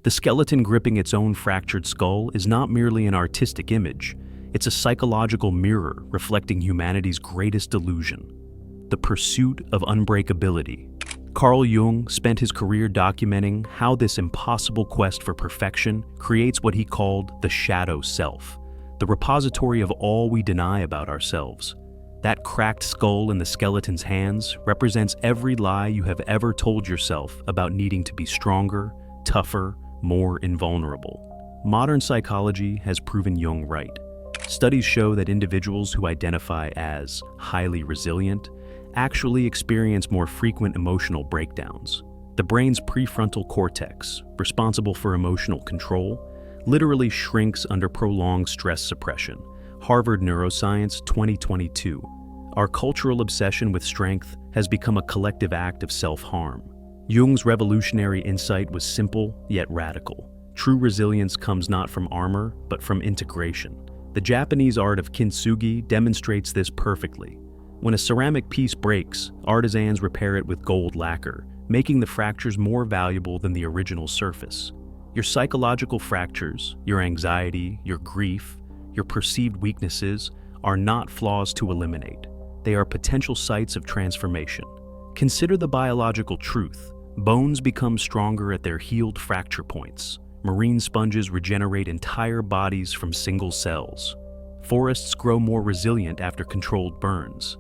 The skeleton gripping its own fractured skull is not merely an artistic image, it's a psychological mirror reflecting humanity's greatest delusion, the pursuit of unbreakability. Carl Jung spent his career documenting how this impossible quest for perfection creates what he called the shadow self, the repository of all we deny about ourselves. That cracked skull in the skeleton's hands represents every lie you have ever told yourself about needing to be stronger, tougher, more invulnerable. Modern psychology has proven Jung right. Studies show that individuals who identify as highly resilient actually experience more frequent emotional breakdowns. The brain's prefrontal cortex, responsible for emotional control, literally shrinks under prolonged stress suppression. Harvard Neuroscience 2022. Our cultural obsession with strength has become a collective act of self-harm. Jung's revolutionary insight was simple yet radical. True resilience comes not from armor, but from integration. The Japanese art of kintsugi demonstrates this perfectly. When a ceramic piece breaks, artisans repair it with gold lacquer, making the fractures more valuable than the original surface. Your psychological fractures, your anxiety, your grief, your perceived weaknesses are not flaws to eliminate. They are potential sites of transformation. Consider the biological truth. Bones become stronger at their healed fracture points. Marine sponges regenerate entire bodies from single cells. Forests grow more resilient after controlled burns.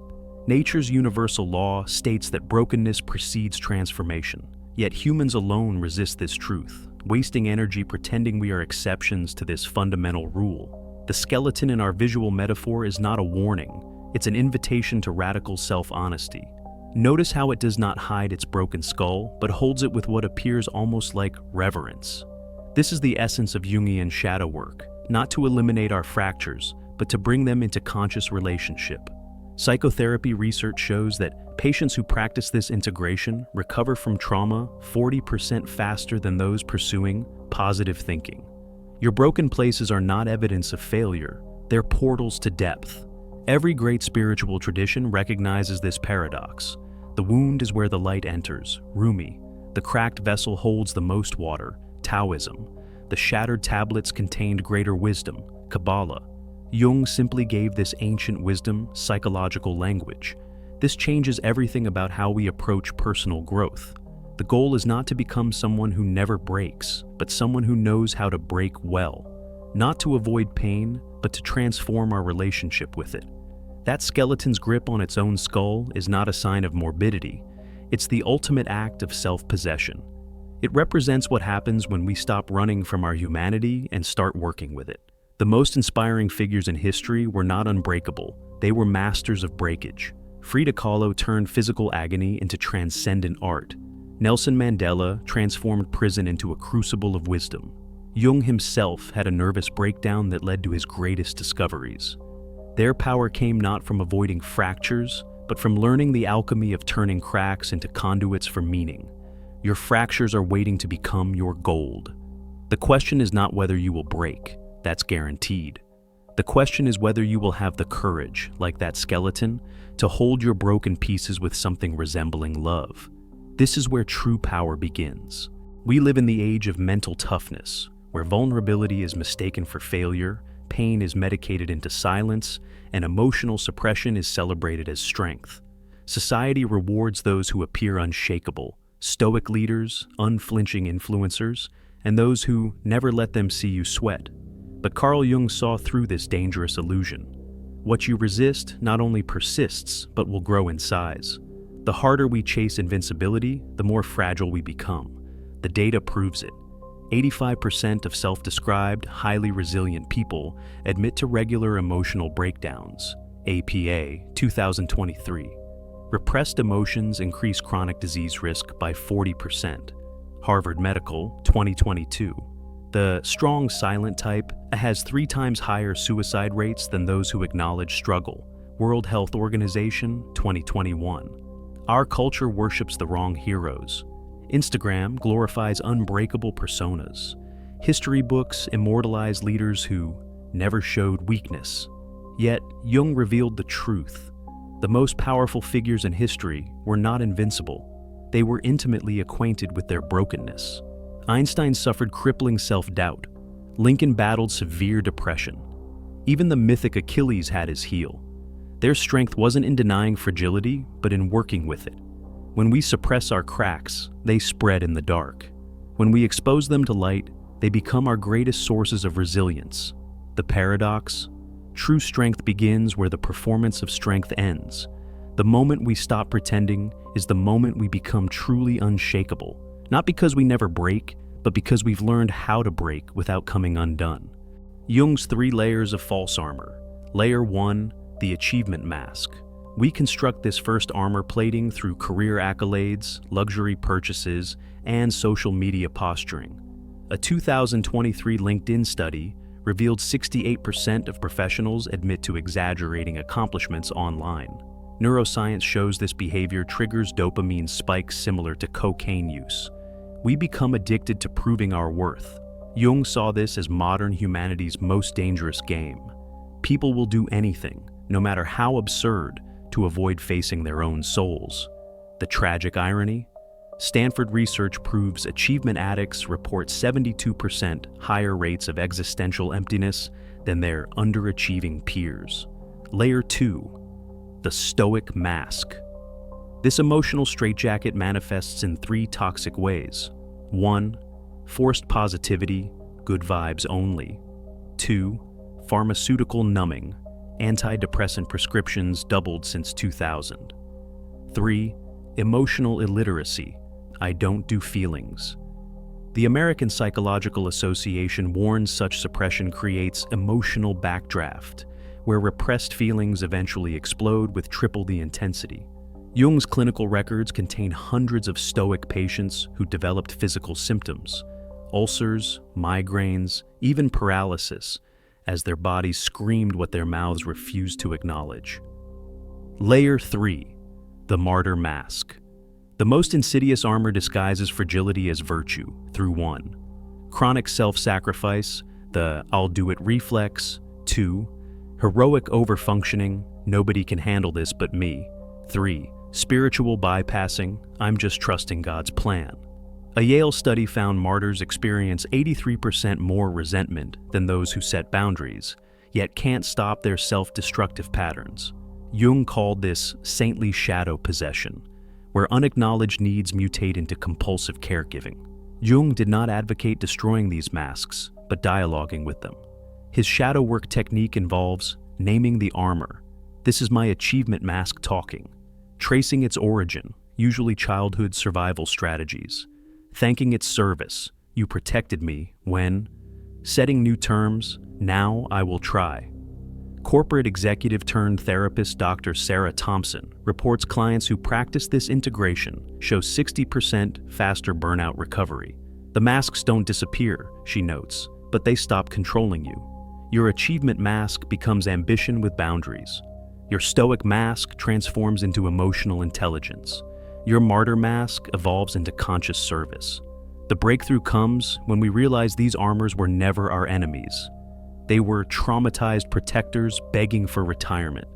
Nature's universal law states that brokenness precedes transformation. Yet humans alone resist this truth, wasting energy pretending we are exceptions to this fundamental rule. The skeleton in our visual metaphor is not a warning, it's an invitation to radical self-honesty. Notice how it does not hide its broken skull, but holds it with what appears almost like reverence. This is the essence of Jungian shadow work, not to eliminate our fractures, but to bring them into conscious relationship. Psychotherapy research shows that patients who practice this integration recover from trauma 40% faster than those pursuing positive thinking. Your broken places are not evidence of failure, they're portals to depth. Every great spiritual tradition recognizes this paradox. The wound is where the light enters, Rumi. The cracked vessel holds the most water, Taoism. The shattered tablets contained greater wisdom, Kabbalah. Jung simply gave this ancient wisdom psychological language. This changes everything about how we approach personal growth. The goal is not to become someone who never breaks, but someone who knows how to break well. Not to avoid pain, but to transform our relationship with it. That skeleton's grip on its own skull is not a sign of morbidity. It's the ultimate act of self-possession. It represents what happens when we stop running from our humanity and start working with it. The most inspiring figures in history were not unbreakable, they were masters of breakage. Frida Kahlo turned physical agony into transcendent art. Nelson Mandela transformed prison into a crucible of wisdom. Jung himself had a nervous breakdown that led to his greatest discoveries. Their power came not from avoiding fractures, but from learning the alchemy of turning cracks into conduits for meaning. Your fractures are waiting to become your gold. The question is not whether you will break. That's guaranteed. The question is whether you will have the courage, like that skeleton, to hold your broken pieces with something resembling love. This is where true power begins. We live in the age of mental toughness, where vulnerability is mistaken for failure, pain is medicated into silence, and emotional suppression is celebrated as strength. Society rewards those who appear unshakable, stoic leaders, unflinching influencers, and those who never let them see you sweat. But Carl Jung saw through this dangerous illusion. What you resist not only persists, but will grow in size. The harder we chase invincibility, the more fragile we become. The data proves it. 85% of self-described, highly resilient people admit to regular emotional breakdowns. APA 2023. Repressed emotions increase chronic disease risk by 40%. Harvard Medical 2022. The strong silent type has 3 times higher suicide rates than those who acknowledge struggle. World Health Organization 2021. Our culture worships the wrong heroes. Instagram glorifies unbreakable personas. History books immortalize leaders who never showed weakness. Yet, Jung revealed the truth. The most powerful figures in history were not invincible. They were intimately acquainted with their brokenness. Einstein suffered crippling self-doubt. Lincoln battled severe depression. Even the mythic Achilles had his heel. Their strength wasn't in denying fragility, but in working with it. When we suppress our cracks, they spread in the dark. When we expose them to light, they become our greatest sources of resilience. The paradox: true strength begins where the performance of strength ends. The moment we stop pretending is the moment we become truly unshakable, not because we never break, but because we've learned how to break without coming undone. Jung's 3 layers of false armor. Layer 1, the achievement mask. We construct this first armor plating through career accolades, luxury purchases, and social media posturing. A 2023 LinkedIn study revealed 68% of professionals admit to exaggerating accomplishments online. Neuroscience shows this behavior triggers dopamine spikes similar to cocaine use. We become addicted to proving our worth. Jung saw this as modern humanity's most dangerous game. People will do anything, no matter how absurd, to avoid facing their own souls. The tragic irony? Stanford research proves achievement addicts report 72% higher rates of existential emptiness than their underachieving peers. Layer 2. The stoic mask. This emotional straitjacket manifests in 3 toxic ways. 1. Forced positivity, good vibes only. 2. Pharmaceutical numbing. Antidepressant prescriptions doubled since 2000. 3. Emotional illiteracy. I don't do feelings. The American Psychological Association warns such suppression creates emotional backdraft, where repressed feelings eventually explode with triple the intensity. Jung's clinical records contain hundreds of stoic patients who developed physical symptoms, ulcers, migraines, even paralysis, as their bodies screamed what their mouths refused to acknowledge. Layer 3. The martyr mask. The most insidious armor disguises fragility as virtue through 1. Chronic self-sacrifice, the I'll do it reflex. 2. Heroic overfunctioning, nobody can handle this but me. 3. Spiritual bypassing, I'm just trusting God's plan. A Yale study found martyrs experience 83% more resentment than those who set boundaries, yet can't stop their self-destructive patterns. Jung called this saintly shadow possession, where unacknowledged needs mutate into compulsive caregiving. Jung did not advocate destroying these masks, but dialoguing with them. His shadow work technique involves naming the armor. This is my achievement mask talking. Tracing its origin, usually childhood survival strategies. Thanking its service, you protected me when. Setting new terms, now I will try. Corporate executive turned therapist Dr. Sarah Thompson reports clients who practice this integration show 60% faster burnout recovery. The masks don't disappear, she notes, but they stop controlling you. Your achievement mask becomes ambition with boundaries. Your stoic mask transforms into emotional intelligence. Your martyr mask evolves into conscious service. The breakthrough comes when we realize these armors were never our enemies. They were traumatized protectors begging for retirement.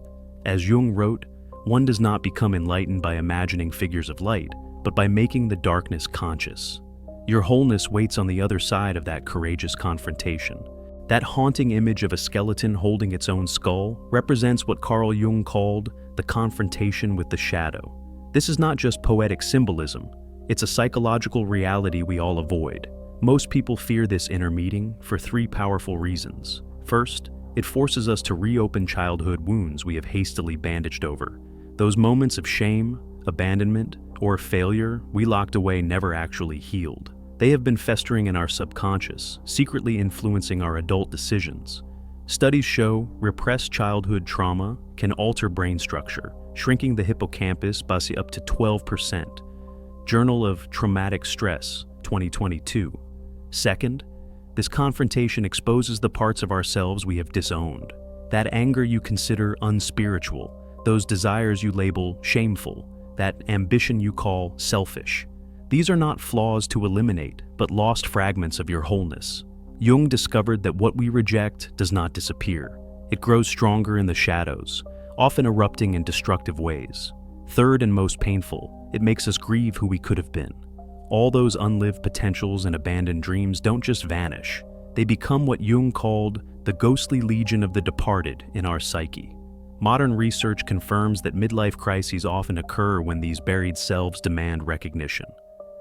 As Jung wrote, one does not become enlightened by imagining figures of light, but by making the darkness conscious. Your wholeness waits on the other side of that courageous confrontation. That haunting image of a skeleton holding its own skull represents what Carl Jung called the confrontation with the shadow. This is not just poetic symbolism, it's a psychological reality we all avoid. Most people fear this inner meeting for 3 powerful reasons. First, it forces us to reopen childhood wounds we have hastily bandaged over. Those moments of shame, abandonment, or failure we locked away never actually healed. They have been festering in our subconscious, secretly influencing our adult decisions. Studies show repressed childhood trauma can alter brain structure, shrinking the hippocampus by up to 12%. Journal of Traumatic Stress, 2022. Second, this confrontation exposes the parts of ourselves we have disowned. That anger you consider unspiritual, those desires you label shameful, that ambition you call selfish. These are not flaws to eliminate, but lost fragments of your wholeness. Jung discovered that what we reject does not disappear. It grows stronger in the shadows, often erupting in destructive ways. Third and most painful, it makes us grieve who we could have been. All those unlived potentials and abandoned dreams don't just vanish. They become what Jung called the ghostly legion of the departed in our psyche. Modern research confirms that midlife crises often occur when these buried selves demand recognition.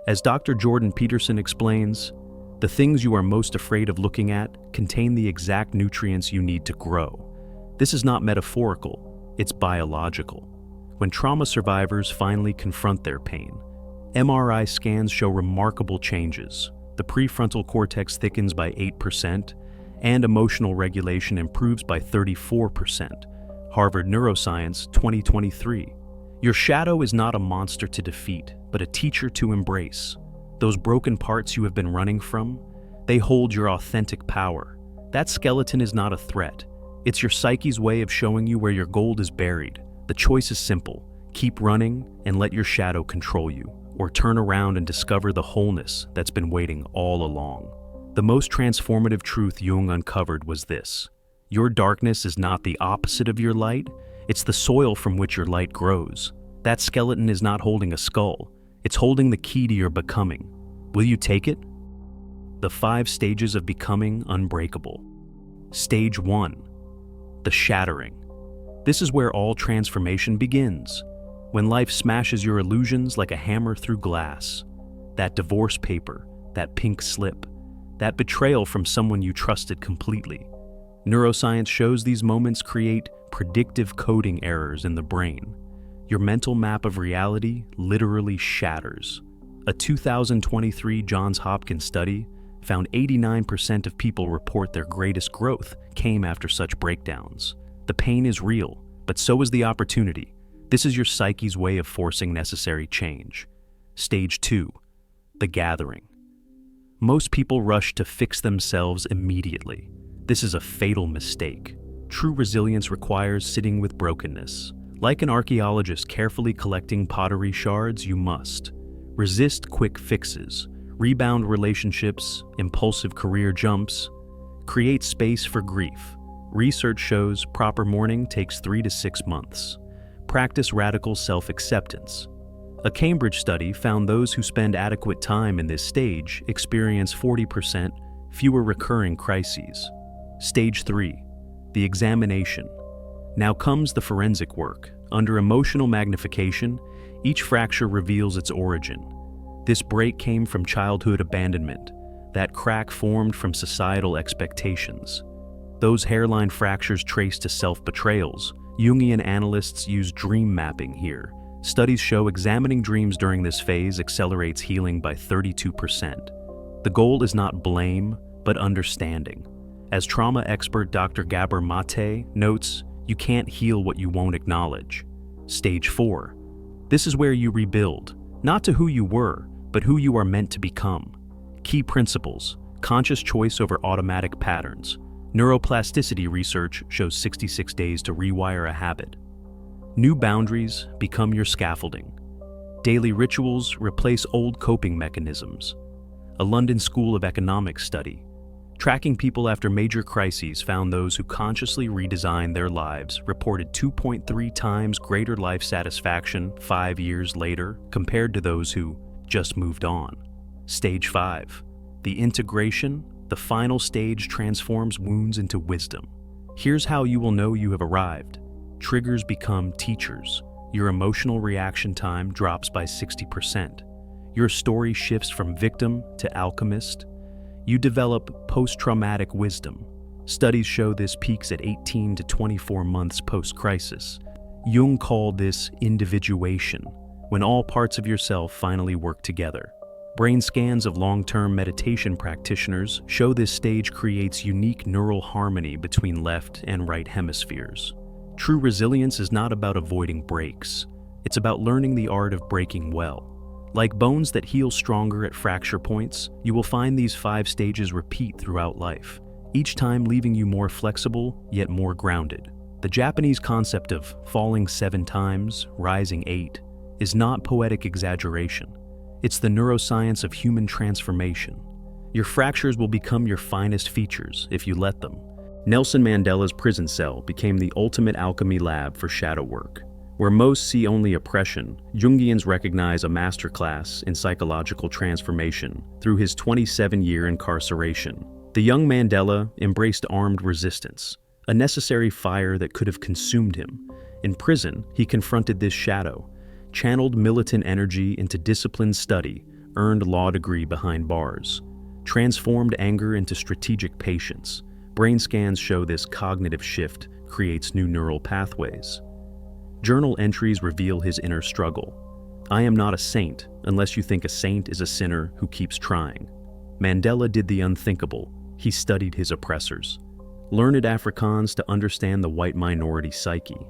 As Dr. Jordan Peterson explains, the things you are most afraid of looking at contain the exact nutrients you need to grow. This is not metaphorical, it's biological. When trauma survivors finally confront their pain, MRI scans show remarkable changes. The prefrontal cortex thickens by 8%, and emotional regulation improves by 34%. Harvard Neuroscience 2023. Your shadow is not a monster to defeat, but a teacher to embrace. Those broken parts you have been running from, they hold your authentic power. That skeleton is not a threat. It's your psyche's way of showing you where your gold is buried. The choice is simple. Keep running and let your shadow control you, or turn around and discover the wholeness that's been waiting all along. The most transformative truth Jung uncovered was this: your darkness is not the opposite of your light, it's the soil from which your light grows. That skeleton is not holding a skull, it's holding the key to your becoming. Will you take it? The 5 stages of becoming unbreakable. Stage 1. The shattering. This is where all transformation begins. When life smashes your illusions like a hammer through glass. That divorce paper, that pink slip, that betrayal from someone you trusted completely. Neuroscience shows these moments create predictive coding errors in the brain. Your mental map of reality literally shatters. A 2023 Johns Hopkins study found 89% of people report their greatest growth came after such breakdowns. The pain is real, but so is the opportunity. This is your psyche's way of forcing necessary change. Stage 2. The gathering. Most people rush to fix themselves immediately. This is a fatal mistake. True resilience requires sitting with brokenness. Like an archaeologist carefully collecting pottery shards, you must resist quick fixes, rebound relationships, impulsive career jumps, create space for grief. Research shows proper mourning takes 3 to 6 months. Practice radical self-acceptance. A Cambridge study found those who spend adequate time in this stage experience 40% fewer recurring crises. Stage 3. The examination. Now comes the forensic work. Under emotional magnification, each fracture reveals its origin. This break came from childhood abandonment. That crack formed from societal expectations. Those hairline fractures traced to self-betrayals. Jungian analysts use dream mapping here. Studies show examining dreams during this phase accelerates healing by 32%. The goal is not blame, but understanding. As trauma expert Dr. Gabor Mate notes, you can't heal what you won't acknowledge. Stage 4. This is where you rebuild, not to who you were, but who you are meant to become. Key principles: conscious choice over automatic patterns. Neuroplasticity research shows 66 days to rewire a habit. New boundaries become your scaffolding. Daily rituals replace old coping mechanisms. A London School of Economics study, tracking people after major crises, found those who consciously redesigned their lives reported 2.3 times greater life satisfaction 5 years later compared to those who just moved on. Stage 5. The integration. The final stage transforms wounds into wisdom. Here's how you will know you have arrived. Triggers become teachers. Your emotional reaction time drops by 60%. Your story shifts from victim to alchemist. You develop post-traumatic wisdom. Studies show this peaks at 18 to 24 months post-crisis. Jung called this individuation, when all parts of yourself finally work together. Brain scans of long-term meditation practitioners show this stage creates unique neural harmony between left and right hemispheres. True resilience is not about avoiding breaks. It's about learning the art of breaking well. Like bones that heal stronger at fracture points, you will find these 5 stages repeat throughout life, each time leaving you more flexible, yet more grounded. The Japanese concept of falling 7 times, rising 8, is not poetic exaggeration. It's the neuroscience of human transformation. Your fractures will become your finest features if you let them. Nelson Mandela's prison cell became the ultimate alchemy lab for shadow work. Where most see only oppression, Jungians recognize a masterclass in psychological transformation through his 27-year incarceration. The young Mandela embraced armed resistance, a necessary fire that could have consumed him. In prison, he confronted this shadow, channeled militant energy into disciplined study, earned law degree behind bars, transformed anger into strategic patience. Brain scans show this cognitive shift creates new neural pathways. Journal entries reveal his inner struggle. I am not a saint unless you think a saint is a sinner who keeps trying. Mandela did the unthinkable. He studied his oppressors, learned Afrikaans to understand the white minority psyche,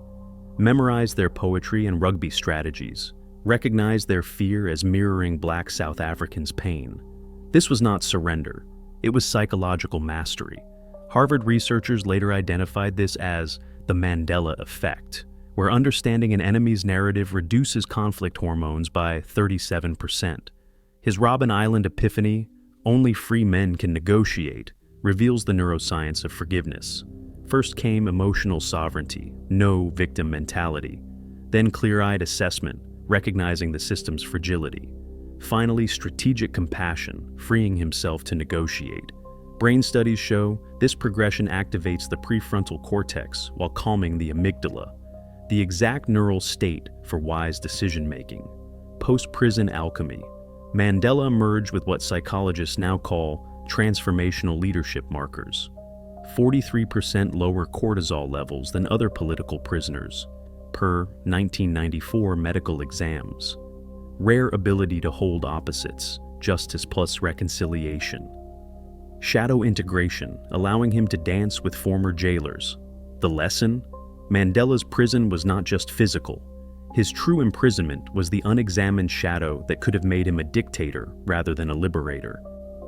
memorized their poetry and rugby strategies, recognized their fear as mirroring Black South Africans' pain. This was not surrender. It was psychological mastery. Harvard researchers later identified this as the Mandela effect, where understanding an enemy's narrative reduces conflict hormones by 37%. His Robben Island epiphany, only free men can negotiate, reveals the neuroscience of forgiveness. First came emotional sovereignty, no victim mentality. Then clear-eyed assessment, recognizing the system's fragility. Finally, strategic compassion, freeing himself to negotiate. Brain studies show this progression activates the prefrontal cortex while calming the amygdala, the exact neural state for wise decision-making. Post-prison alchemy. Mandela emerged with what psychologists now call transformational leadership markers. 43% lower cortisol levels than other political prisoners, per 1994 medical exams. Rare ability to hold opposites, justice plus reconciliation. Shadow integration, allowing him to dance with former jailers. The lesson? Mandela's prison was not just physical. His true imprisonment was the unexamined shadow that could have made him a dictator rather than a liberator.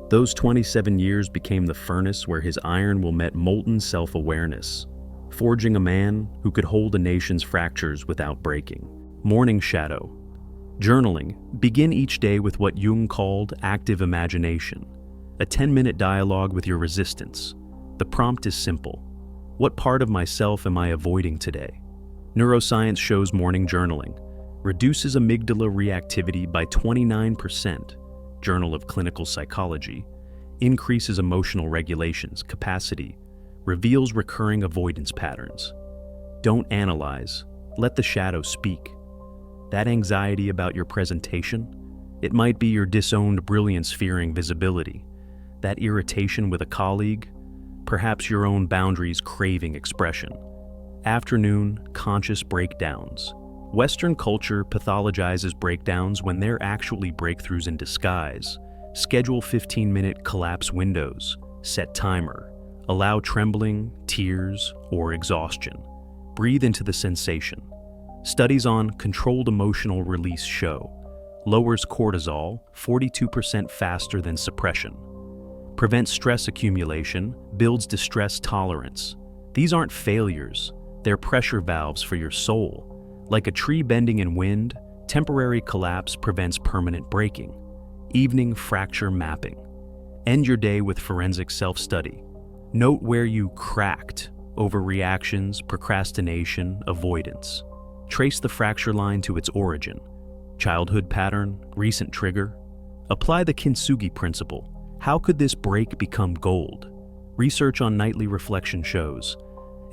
Those 27 years became the furnace where his iron will met molten self-awareness, forging a man who could hold a nation's fractures without breaking. Morning shadow. Journaling. Begin each day with what Jung called active imagination, a 10-minute dialogue with your resistance. The prompt is simple. What part of myself am I avoiding today? Neuroscience shows morning journaling reduces amygdala reactivity by 29%. Journal of Clinical Psychology, increases emotional regulations capacity, reveals recurring avoidance patterns. Don't analyze, let the shadow speak. That anxiety about your presentation, it might be your disowned brilliance fearing visibility. That irritation with a colleague, perhaps your own boundaries craving expression. Afternoon, conscious breakdowns. Western culture pathologizes breakdowns when they're actually breakthroughs in disguise. Schedule 15-minute collapse windows, set timer, allow trembling, tears, or exhaustion. Breathe into the sensation. Studies on controlled emotional release show lowers cortisol 42% faster than suppression. Prevents stress accumulation, builds distress tolerance. These aren't failures, they're pressure valves for your soul. Like a tree bending in wind, temporary collapse prevents permanent breaking. Evening fracture mapping. End your day with forensic self-study. Note where you cracked, overreactions, procrastination, avoidance. Trace the fracture line to its origin. Childhood pattern, recent trigger. Apply the kintsugi principle. How could this break become gold? Research on nightly reflection shows.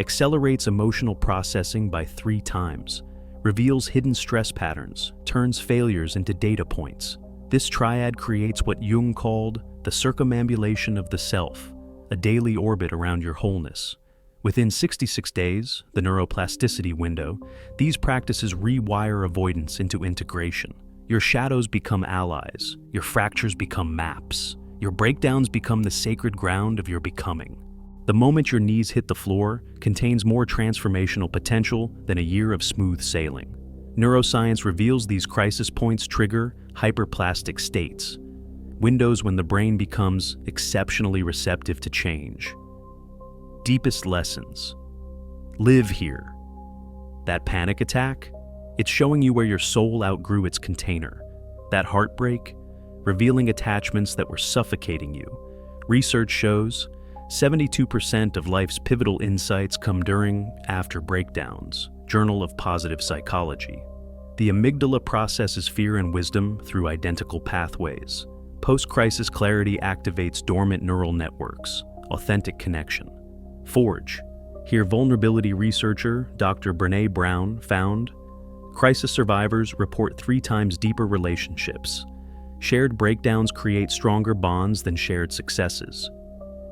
Accelerates emotional processing by 3 times. Reveals hidden stress patterns, turns failures into data points. This triad creates what Jung called the circumambulation of the self, a daily orbit around your wholeness. Within 66 days, the neuroplasticity window, these practices rewire avoidance into integration. Your shadows become allies, your fractures become maps, your breakdowns become the sacred ground of your becoming. The moment your knees hit the floor contains more transformational potential than a year of smooth sailing. Neuroscience reveals these crisis points trigger hyperplastic states, windows when the brain becomes exceptionally receptive to change. Deepest lessons. Live here. That panic attack, it's showing you where your soul outgrew its container. That heartbreak, revealing attachments that were suffocating you. Research shows 72% of life's pivotal insights come during, after breakdowns. Journal of Positive Psychology. The amygdala processes fear and wisdom through identical pathways. Post-crisis clarity activates dormant neural networks. Authentic connection. Forge. Here, vulnerability researcher Dr. Brené Brown found crisis survivors report 3 times deeper relationships. Shared breakdowns create stronger bonds than shared successes.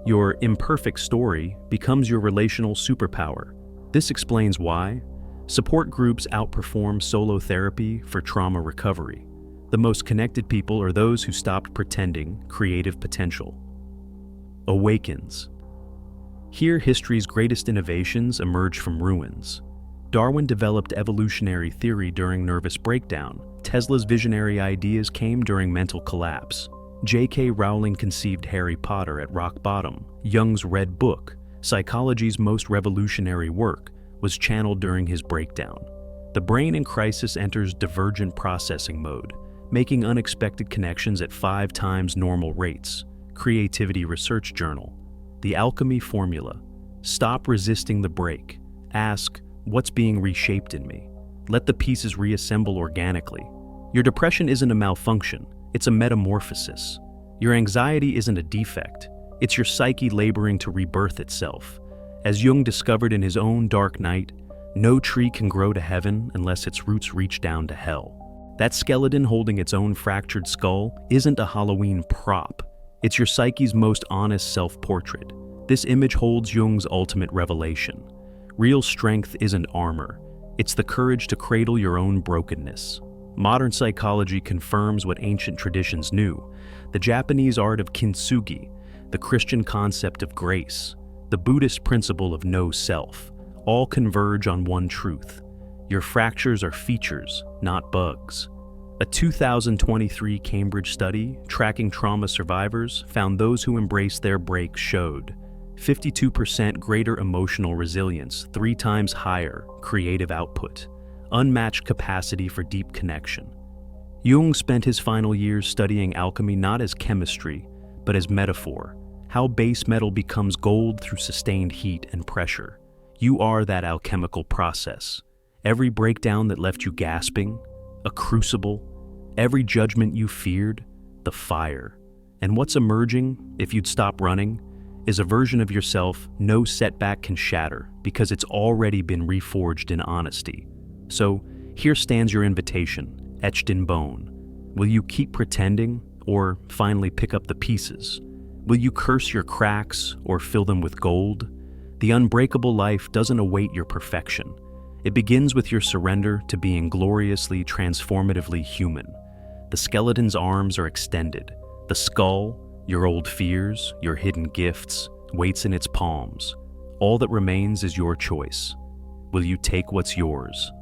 Your imperfect story becomes your relational superpower. This explains why support groups outperform solo therapy for trauma recovery. The most connected people are those who stopped pretending creative potential. Awakens. Here, history's greatest innovations emerge from ruins. Darwin developed evolutionary theory during nervous breakdown. Tesla's visionary ideas came during mental collapse. J.K. Rowling conceived Harry Potter at rock bottom. Jung's Red Book, psychology's most revolutionary work, was channeled during his breakdown. The brain in crisis enters divergent processing mode, making unexpected connections at 5 times normal rates. Creativity Research Journal. The Alchemy Formula. Stop resisting the break. Ask, what's being reshaped in me? Let the pieces reassemble organically. Your depression isn't a malfunction, it's a metamorphosis. Your anxiety isn't a defect, it's your psyche laboring to rebirth itself. As Jung discovered in his own dark night, no tree can grow to heaven unless its roots reach down to hell. That skeleton holding its own fractured skull isn't a Halloween prop. It's your psyche's most honest self-portrait. This image holds Jung's ultimate revelation. Real strength isn't armor. It's the courage to cradle your own brokenness. Modern psychology confirms what ancient traditions knew. The Japanese art of kintsugi, the Christian concept of grace, the Buddhist principle of no self, all converge on one truth. Your fractures are features, not bugs. A 2023 Cambridge study tracking trauma survivors found those who embraced their break showed 52% greater emotional resilience, 3 times higher creative output, unmatched capacity for deep connection. Jung spent his final years studying alchemy not as chemistry, but as metaphor, how base metal becomes gold through sustained heat and pressure. You are that alchemical process. Every breakdown that left you gasping, a crucible, every judgment you feared, the fire. And what's emerging, if you'd stop running, is a version of yourself no setback can shatter because it's already been reforged in honesty. So here stands your invitation, etched in bone. Will you keep pretending or finally pick up the pieces? Will you curse your cracks or fill them with gold? The unbreakable life doesn't await your perfection. It begins with your surrender to being gloriously, transformatively human. The skeleton's arms are extended. The skull, your old fears, your hidden gifts, waits in its palms. All that remains is your choice. Will you take what's yours?